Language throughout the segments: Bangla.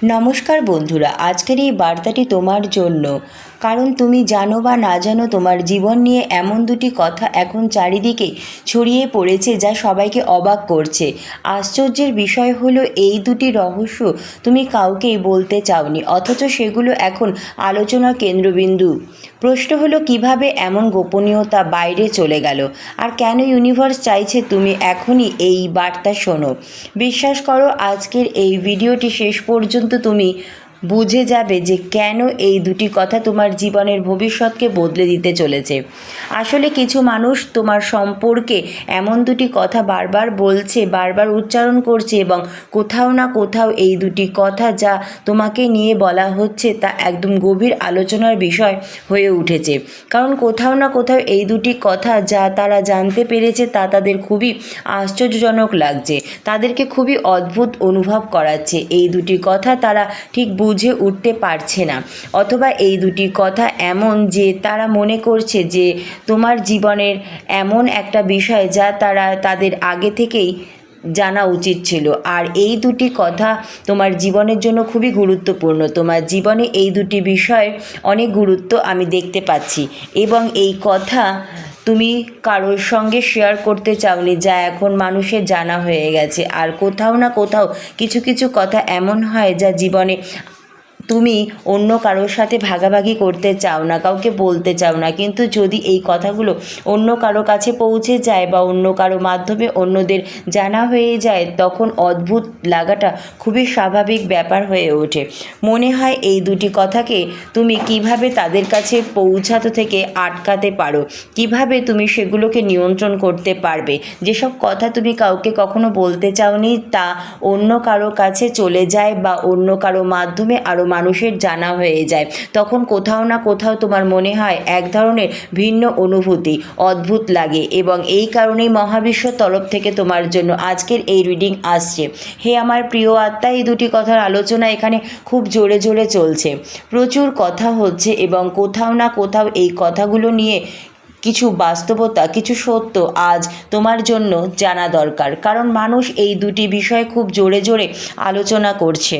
নমস্কার বন্ধুরা, আজকের এই বার্তাটি তোমার জন্য। কারণ তুমি জানো বা না জানো, তোমার জীবন নিয়ে এমন দুটি কথা এখন চারিদিকে ছড়িয়ে পড়েছে যা সবাইকে অবাক করছে। আশ্চর্যের বিষয় হলো এই দুটি রহস্য তুমি কাউকেই বলতে চাওনি, অথচ সেগুলো এখন আলোচনার কেন্দ্রবিন্দু। প্রশ্ন হলো, কিভাবে এমন গোপনীয়তা বাইরে চলে গেল, আর কেন ইউনিভার্স চাইছে তুমি এখনই এই বার্তা শোনো। বিশ্বাস করো, আজকের এই ভিডিওটি শেষ পর্যন্ত তুমি বুঝে যাবে যে কেন এই দুটি কথা তোমার জীবনের ভবিষ্যৎকে বদলে দিতে চলেছে। আসলে কিছু মানুষ তোমার সম্পর্কে এমন দুটি কথা বারবার বলছে, বারবার উচ্চারণ করছে, এবং কোথাও না কোথাও এই দুটি কথা যা তোমাকে নিয়ে বলা হচ্ছে তা একদম গভীর আলোচনার বিষয় হয়ে উঠেছে। কারণ কোথাও না কোথাও এই দুটি কথা যা তারা জানতে পেরেছে তা তাদের খুবই আশ্চর্যজনক লাগছে, তাদেরকে খুবই অদ্ভুত অনুভব করাচ্ছে। এই দুটি কথা তারা ঠিক বুঝে উঠতে পারছে না, অথবা এই দুটি কথা এমন যে তারা মনে করছে যে তোমার জীবনের এমন একটা বিষয় যা তাদের আগে থেকেই জানা উচিত ছিল। আর এই দুটি কথা তোমার জীবনের জন্য খুবই গুরুত্বপূর্ণ। তোমার জীবনে এই দুটি বিষয় অনেক গুরুত্ব আমি দেখতে পাচ্ছি, এবং এই কথা তুমি কারোর সঙ্গে শেয়ার করতে চাওনি, যা এখন মানুষের জানা হয়ে গেছে। আর কোথাও না কোথাও কিছু কিছু কথা এমন হয় যা জীবনে তুমি অন্য কারোর সাথে ভাগাভাগি করতে চাও না, কাউকে বলতে চাও না, কিন্তু যদি এই কথাগুলো অন্য কারো কাছে পৌঁছে যায় বা অন্য কারো মাধ্যমে অন্যদের জানা হয়ে যায়, তখন অদ্ভুত লাগাটা খুবই স্বাভাবিক ব্যাপার হয়ে ওঠে। মনে হয় এই দুটি কথাকে তুমি কিভাবে তাদের কাছে পৌঁছাতে থেকে আটকাতে পারো, কিভাবে তুমি সেগুলোকে নিয়ন্ত্রণ করতে পারবে। যেসব কথা তুমি কাউকে কখনো বলতে চাওনি তা অন্য কারো কাছে চলে যায় বা অন্য কারো মাধ্যমে আরও মানুষের জানা হয়ে যায়, তখন কোথাও না কোথাও তোমার মনে হয় এক ধরনের ভিন্ন অনুভূতি, অদ্ভুত লাগে। এবং এই কারণেই মহাবিশ্বর তরফ থেকে তোমার জন্য আজকের এই রিডিং আসছে। হে আমার প্রিয় আত্মা, এই দুটি কথার আলোচনা এখানে খুব জোরে জোরে চলছে, প্রচুর কথা হচ্ছে, এবং কোথাও না কোথাও এই কথাগুলো নিয়ে কিছু বাস্তবতা, কিছু সত্য আজ তোমার জন্য জানা দরকার। কারণ মানুষ এই দুটি বিষয়ে খুব জোরে জোরে আলোচনা করছে।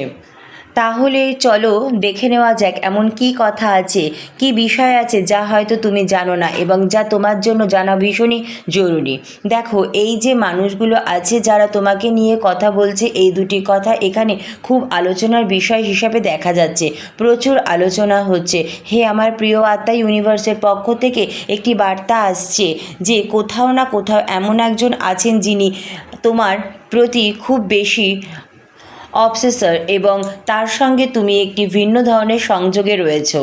তাহলে চলো দেখে নেওয়া যাক এমন কি কথা আছে, কি বিষয় আছে যা হয়তো তুমি জানো না এবং যা তোমার জন্য জানা ভীষণই জরুরি। দেখো, এই যে মানুষগুলো আছে যারা তোমাকে নিয়ে কথা বলছে, এই দুটি কথা এখানে খুব আলোচনার বিষয় হিসাবে দেখা যাচ্ছে, প্রচুর আলোচনা হচ্ছে। হে আমার প্রিয় আত্মা, ইউনিভার্সের পক্ষ থেকে একটি বার্তা আসছে যে কোথাও না কোথাও এমন একজন আছেন যিনি তোমার প্রতি খুব বেশি অবসেসর, এবং তার সঙ্গে তুমি একটি ভিন্ন ধরনের সংযোগে রয়েছো,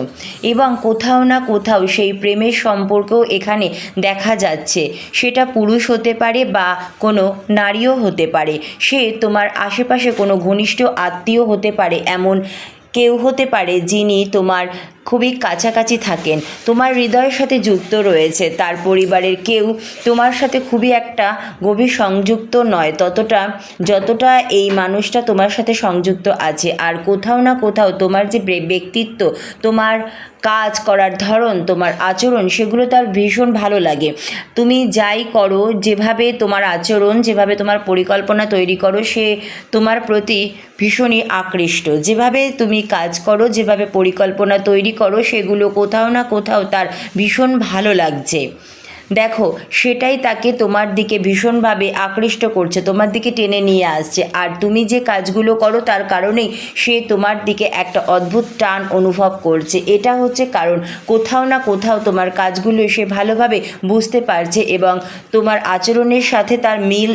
এবং কোথাও না কোথাও সেই প্রেমের সম্পর্কও এখানে দেখা যাচ্ছে। সেটা পুরুষ হতে পারে বা কোনো নারীও হতে পারে, সে তোমার আশেপাশে কোনো ঘনিষ্ঠ আত্মীয় হতে পারে, এমন কেউ হতে পারে যিনি তোমার খুবই কাছাকাছি থাকেন, তোমার হৃদয়ের সাথে যুক্ত রয়েছে। তার পরিবারের কেউ তোমার সাথে খুবই একটা গভীর সংযুক্ত নয় ততটা যতটা এই মানুষটা তোমার সাথে সংযুক্ত আছে। আর কোথাও না কোথাও তোমার যে ব্যক্তিত্ব, তোমার কাজ করার ধরন, তোমার আচরণ, সেগুলো তার ভীষণ ভালো লাগে। তুমি যাই করো, যেভাবে তোমার আচরণ, যেভাবে তোমার পরিকল্পনা তৈরি করো, সে তোমার প্রতি ভীষণই আকৃষ্ট। যেভাবে তুমি কাজ করো, যেভাবে পরিকল্পনা তৈরি করো, সেগুলো কোথাও না কোথাও তার ভীষণ ভালো লাগছে। দেখো, সেটাই তাকে তোমার দিকে ভীষণভাবে আকৃষ্ট করছে, তোমার দিকে টেনে নিয়ে আসছে। আর তুমি যে কাজগুলো করো তার কারণেই সে তোমার দিকে একটা অদ্ভুত টান অনুভব করছে। এটা হচ্ছে কারণ, কোথাও না কোথাও তোমার কাজগুলো সে ভালোভাবে বুঝতে পারছে, এবং তোমার আচরণের সাথে তার মিল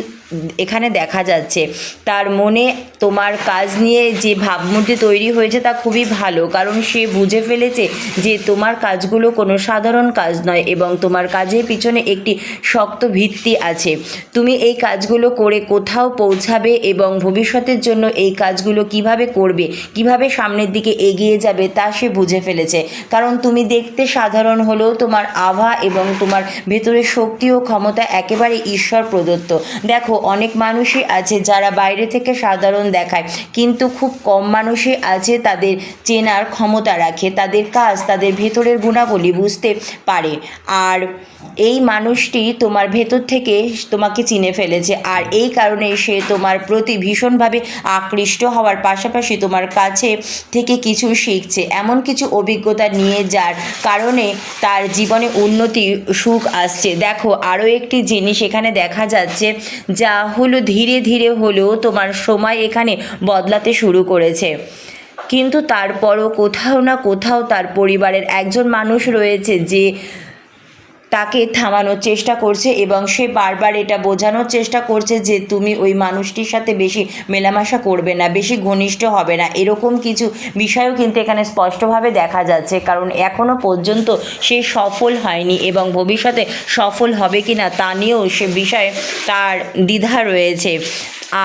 এখানে দেখা যাচ্ছে। তার মনে তোমার কাজ নিয়ে যে ভাবমূর্তি তৈরি হয়েছে তা খুবই ভালো, কারণ সে বুঝে ফেলেছে যে তোমার কাজগুলো কোনো সাধারণ কাজ নয়, এবং তোমার কাজের পিছনে একটি শক্ত ভিত্তি আছে। তুমি এই কাজগুলো করে কোথাও পৌঁছাবে, এবং ভবিষ্যতের জন্য এই কাজগুলো কিভাবে করবে, কিভাবে সামনের দিকে এগিয়ে যাবে তা সে বুঝে ফেলেছে। কারণ তুমি দেখতে সাধারণ হলেও তোমার আভা এবং তোমার ভেতরের শক্তি ও ক্ষমতা একেবারে ঈশ্বর প্রদত্ত। দেখো, অনেক মানুষই আছে যারা বাইরে থেকে সাধারণ দেখায়, কিন্তু খুব কম মানুষই আছে তাদের চেনার ক্ষমতা রাখে, তাদের কাজ, তাদের ভেতরের গুণাবলী বুঝতে পারে। আর এই মানুষটি তোমার ভেতর থেকে তোমাকে চিনে ফেলেছে, আর এই কারণে সে তোমার প্রতি ভীষণভাবে আকৃষ্ট হওয়ার পাশাপাশি তোমার কাছে থেকে কিছু শিখছে, এমন কিছু অভিজ্ঞতা নিয়ে যার কারণে তার জীবনে উন্নতি, সুখ আসছে। দেখো আরও একটি জিনিস এখানে দেখা যাচ্ছে, যা হলো ধীরে ধীরে হলেও তোমার সময় এখানে বদলাতে শুরু করেছে, কিন্তু তারপরও কোথাও না কোথাও তার পরিবারের একজন মানুষ রয়েছে যে তাকে থামানোর চেষ্টা করছে, এবং সে বারবার এটা বোঝানোর চেষ্টা করছে যে তুমি ওই মানুষটির সাথে বেশি মেলামেশা করবে না, বেশি ঘনিষ্ঠ হবে না। এরকম কিছু বিষয়ও কিন্তু এখানে স্পষ্টভাবে দেখা যাচ্ছে, কারণ এখনও পর্যন্ত সে সফল হয়নি এবং ভবিষ্যতে সফল হবে কি না তা নিয়েও সে বিষয়ে তার দ্বিধা রয়েছে।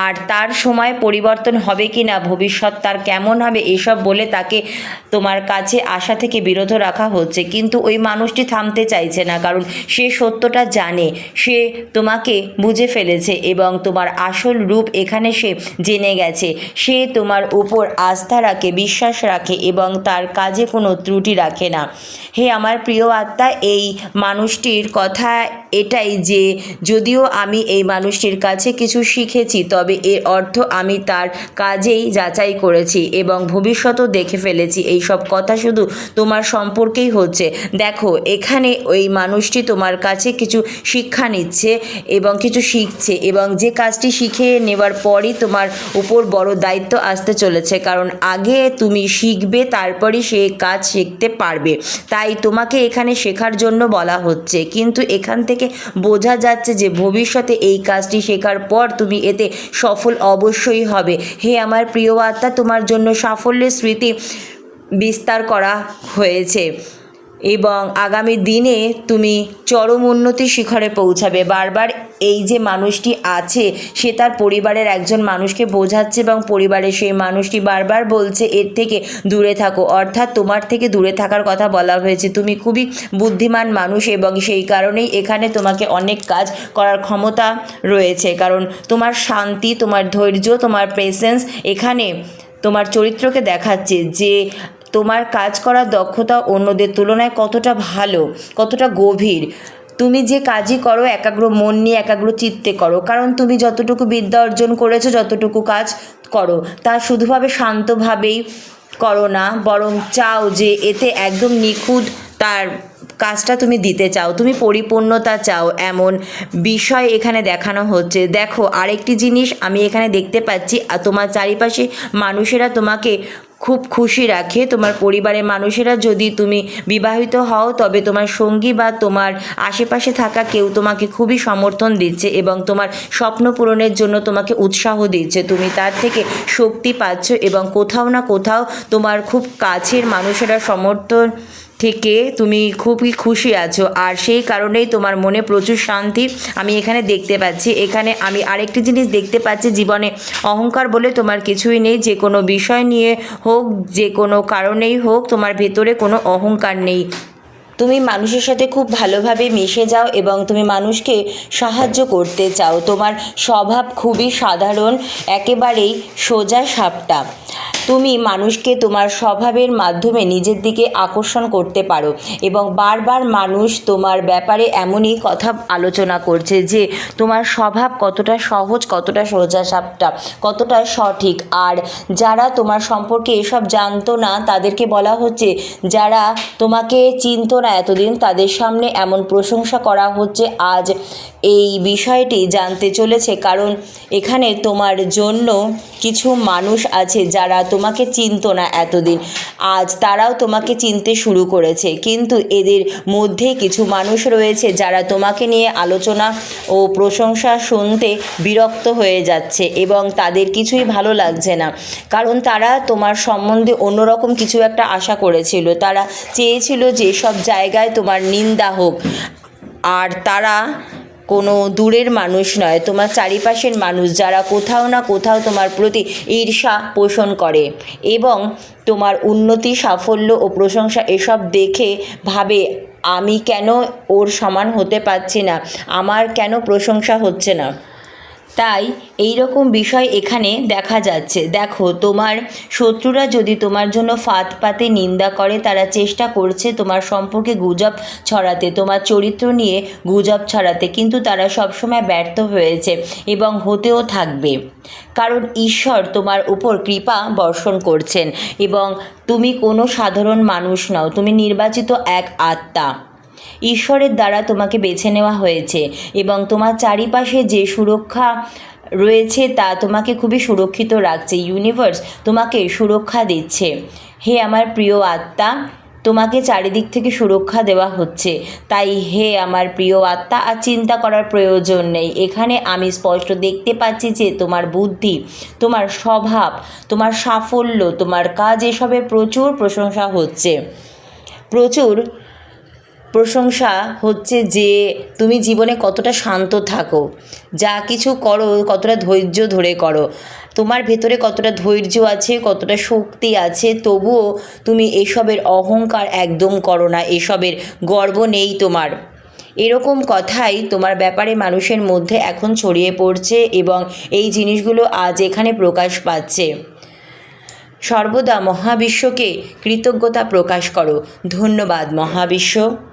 আর তার সময় পরিবর্তন হবে কি না, ভবিষ্যৎ তার কেমন হবে, এসব বলে তাকে তোমার কাছে আসা থেকে বিরত রাখা হচ্ছে। কিন্তু ওই মানুষটি থামতে চাইছে না, কারণ সে সত্যটা জানে, সে তোমাকে বুঝে ফেলেছে এবং তোমার আসল রূপ এখানে সে জেনে গেছে। সে তোমার উপর আস্থা রাখে, বিশ্বাস রাখে এবং তার কাজে কোনো ত্রুটি রাখে না। হে আমার প্রিয় আত্মা, এই মানুষটির কথা এটাই যে যদিও আমি এই মানুষটির কাছে কিছু শিখেছি, তবে এর অর্থ আমি তার কাজেই যাচাই করেছি এবং ভবিষ্যতও দেখে ফেলেছি। এই সব কথা শুধু তোমার সম্পর্কেই হচ্ছে। দেখো এখানে ওই মানুষটি তোমার কাছে কিছু শিক্ষা নিচ্ছে এবং কিছু শিখছে, এবং যে কাজটি শিখে নেওয়ার পরই তোমার উপর বড় দায়িত্ব আসতে চলেছে, কারণ আগে তুমি শিখবে তারপরই সে কাজ শিখতে পারবে। তাই তোমাকে এখানে শেখার জন্য বলা হচ্ছে, কিন্তু এখান থেকে বোঝা যাচ্ছে যে ভবিষ্যতে এই কাজটি শেখার পর তুমি এতে সফল অবশ্যই হবে। হে আমার প্রিয় আত্মা, তোমার জন্য সাফল্যের স্মৃতি বিস্তার করা হয়েছে এবং আগামী দিনে তুমি চরম উন্নতির শিখরে পৌঁছাবে। বারবার এই যে মানুষটি আছে সে তার পরিবারের একজন মানুষকে বোঝাচ্ছে এবং পরিবারের সেই মানুষটি বারবার বলছে এর থেকে দূরে থাকো, অর্থাৎ তোমার থেকে দূরে থাকার কথা বলা হয়েছে। তুমি খুবই বুদ্ধিমান মানুষ এবং সেই কারণেই এখানে তোমাকে অনেক কাজ করার ক্ষমতা রয়েছে, কারণ তোমার শান্তি, তোমার ধৈর্য, তোমার পেশেন্স এখানে তোমার চরিত্রকে দেখাচ্ছে যে তোমার কাজ করার দক্ষতা অন্যদের তুলনায় কতটা ভালো, কতটা গভীর। তুমি যে কাজই করো একাগ্র মন নিয়ে, একাগ্র চিত্তে করো, কারণ তুমি যতটুকু বিদ্যা অর্জন করেছো, যতটুকু কাজ করো তা শুধুভাবে শান্তভাবেই করো না, বরং চাও যে এতে একদম নিখুঁত তার কাজটা তুমি দিতে চাও, তুমি পরিপূর্ণতা চাও, এমন বিষয় এখানে দেখানো হচ্ছে। দেখো আরেকটি জিনিস আমি এখানে দেখতে পাচ্ছি, তোমার চারিপাশে মানুষেরা তোমাকে খুব খুশি রাখে। তোমার পরিবারের মানুষেরা, যদি তুমি বিবাহিত হও তবে তোমার সঙ্গী বা তোমার আশেপাশে থাকা কেউ তোমাকে খুবই সমর্থন দিচ্ছে এবং তোমার স্বপ্ন পূরণের জন্য তোমাকে উৎসাহ দিচ্ছে। তুমি তার থেকে শক্তি পাচ্ছ এবং কোথাও না কোথাও তোমার খুব কাছের মানুষেরা সমর্থন থেকে তুমি খুবই খুশি আছো, আর সেই কারণেই তোমার মনে প্রচুর শান্তি আমি এখানে দেখতে পাচ্ছি। এখানে আমি আরেকটি জিনিস দেখতে পাচ্ছি, জীবনে অহংকার বলে তোমার কিছুই নেই। যে কোনো বিষয় নিয়ে হোক, যে কোনো কারণেই হোক, তোমার ভেতরে কোনো অহংকার নেই। তুমি মানুষের সাথে খুব ভালোভাবে মিশে যাও এবং তুমি মানুষকে সাহায্য করতে চাও। তোমার স্বভাব খুবই সাধারণ, একেবারেই সোজা সাপটা। তুমি মানুষকে তোমার স্বভাবের মাধ্যমে নিজের দিকে আকর্ষণ করতে পারো এবং বারবার মানুষ তোমার ব্যাপারে এমনই কথা আলোচনা করছে যে তোমার স্বভাব কতটা সহজ, কতটা সোজা সাপটা, কতটা সঠিক। আর যারা তোমার সম্পর্কে এসব জানতো না তাদেরকে বলা হচ্ছে, যারা তোমাকে চিনতো না এতদিন তাদের সামনে এমন প্রশংসা করা হচ্ছে আজ এই বিষয়টি জানতে চলেছে, কারণ এখানে তোমার জন্য কিছু মানুষ আছে যারা তোমাকে চিনতো না এতদিন, আজ তারাও তোমাকে চিনতে শুরু করেছে। কিন্তু এদের মধ্যে কিছু মানুষ রয়েছে যারা তোমাকে নিয়ে আলোচনা ও প্রশংসা শুনতে বিরক্ত হয়ে যাচ্ছে এবং তাদের কিছুই ভালো লাগছে না, কারণ তারা তোমার সম্বন্ধে অন্যরকম কিছু একটা আশা করেছিল। তারা চেয়েছিল যে সব জায়গায় তোমার নিন্দা হোক, আর তারা কোনো দূরের মানুষ নয়, তোমার চারিপাশের মানুষ, যারা কোথাও না কোথাও তোমার প্রতি ঈর্ষা পোষণ করে এবং তোমার উন্নতি, সাফল্য ও প্রশংসা এসব দেখে ভাবে আমি কেন ওর সমান হতে পারছি না, আমার কেন প্রশংসা হচ্ছে না। তাই এই রকম বিষয় এখানে দেখা যাচ্ছে। দেখো, তোমার শত্রুরা যদি তোমার জন্য ফাঁদ পাতে নিন্দা করে, তারা চেষ্টা করছে তোমার সম্পর্কে গুজব ছড়াতে, তোমার চরিত্র নিয়ে গুজব ছড়াতে, কিন্তু তারা সবসময় ব্যর্থ হয়েছে এবং হতেও থাকবে। কারণ ঈশ্বর তোমার উপর কৃপা বর্ষণ করছেন এবং তুমি কোনো সাধারণ মানুষ নও, তুমি নির্বাচিত এক আত্মা। ঈশ্বরের দ্বারা তোমাকে বেছে নেওয়া হয়েছে এবং তোমার চারিপাশে যে সুরক্ষা রয়েছে তা তোমাকে খুবই সুরক্ষিত রাখছে। ইউনিভার্স তোমাকে সুরক্ষা দিচ্ছে। হে আমার প্রিয় আত্মা, তোমাকে চারিদিক থেকে সুরক্ষা দেওয়া হচ্ছে। তাই হে আমার প্রিয় আত্মা, আর চিন্তা করার প্রয়োজন নেই। এখানে আমি স্পষ্ট দেখতে পাচ্ছি যে তোমার বুদ্ধি, তোমার স্বভাব, তোমার সাফল্য, তোমার কাজ, এসবের প্রচুর প্রশংসা হচ্ছে। প্রচুর প্রশংসা হচ্ছে যে তুমি জীবনে কতটা শান্ত থাকো, যা কিছু করো কতটা ধৈর্য ধরে করো, তোমার ভেতরে কতটা ধৈর্য আছে, কতটা শক্তি আছে, তবুও তুমি এসবের অহংকার একদম করো না, এসবের গর্ব নেই তোমার। এরকম কথাই তোমার ব্যাপারে মানুষের মধ্যে এখন ছড়িয়ে পড়ছে এবং এই জিনিসগুলো আজ এখানে প্রকাশ পাচ্ছে। সর্বদা মহাবিশ্বকে কৃতজ্ঞতা প্রকাশ করো। ধন্যবাদ মহাবিশ্ব।